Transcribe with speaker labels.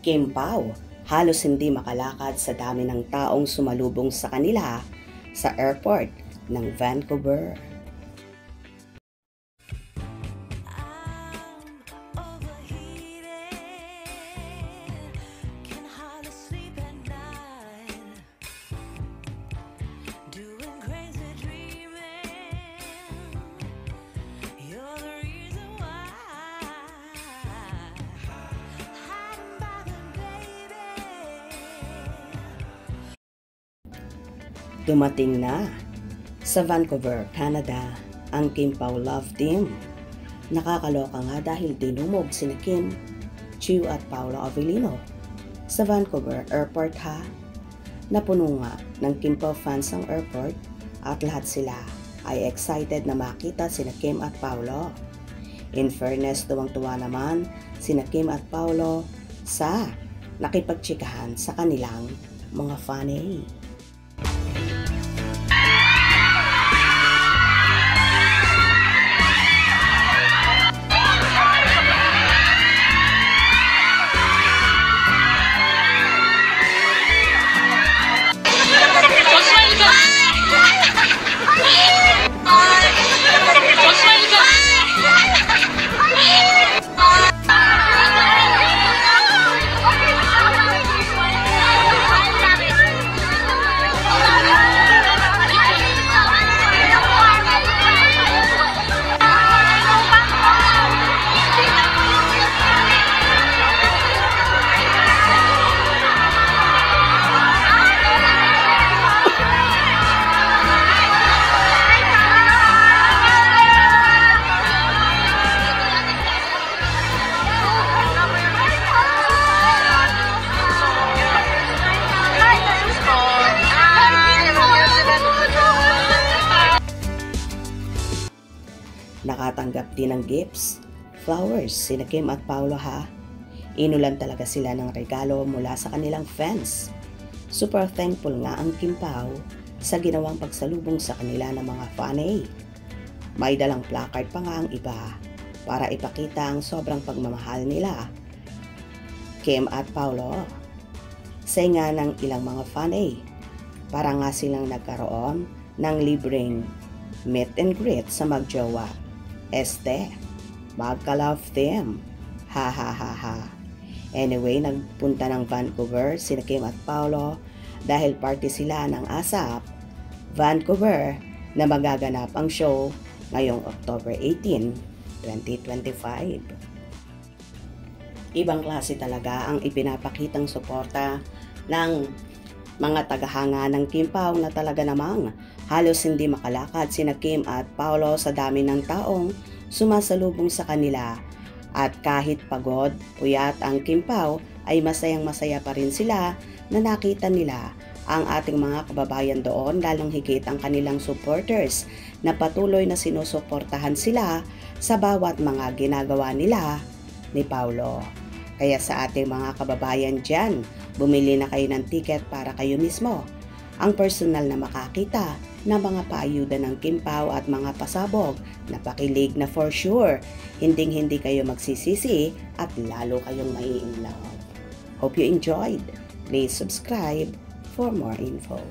Speaker 1: Kim Pao, halos hindi makalakad sa dami ng taong sumalubong sa kanila sa airport ng Vancouver. Dumating na sa Vancouver, Canada, ang Kim Pao Love Team. Nakakaloka nga dahil dinumog sina Kim, Chiu at Paolo Avellino sa Vancouver Airport ha. Napuno nga ng Kim Pao fans ang airport at lahat sila ay excited na makita sina Kim at Paolo. In fairness, tuwang-tuwa naman sina Kim at Paolo sa nakipagtsikahan sa kanilang mga fanny. Nakatanggap din ng gifts, flowers, sina Kim at Paolo ha. Inulan talaga sila ng regalo mula sa kanilang fans. Super thankful nga ang Kim Pao sa ginawang pagsalubong sa kanila ng mga fanny. May dalang placard pa nga ang iba para ipakita ang sobrang pagmamahal nila. Kim at Paolo, say nga ng ilang mga fanny, para nga silang nagkaroon ng libreng meet and greet sa magjowa. Magka-love them. Ha ha ha ha. Anyway, nagpunta ng Vancouver sina Kim at Paolo dahil party sila ng ASAP Vancouver na magaganap ang show ngayong October 18, 2025. Ibang klase talaga ang ipinapakitang suporta ng mga tagahanga ng Kim Pao na talaga namang halos hindi makalakad sina Kim at Paolo sa dami ng taong sumasalubong sa kanila. At kahit pagod, puyat ang Kim Pao ay masayang-masaya pa rin sila na nakita nila ang ating mga kababayan doon, lalong higit ang kanilang supporters na patuloy na sinusuportahan sila sa bawat mga ginagawa nila ni Paolo. Kaya sa ating mga kababayan dyan, bumili na kayo ng ticket para kayo mismo ang personal na makakita ng mga paayuda ng Kim Pao at mga pasabog na pakilig na for sure hinding-hindi kayo magsisisi at lalo kayong mai-in love. Hope you enjoyed. Please subscribe for more info.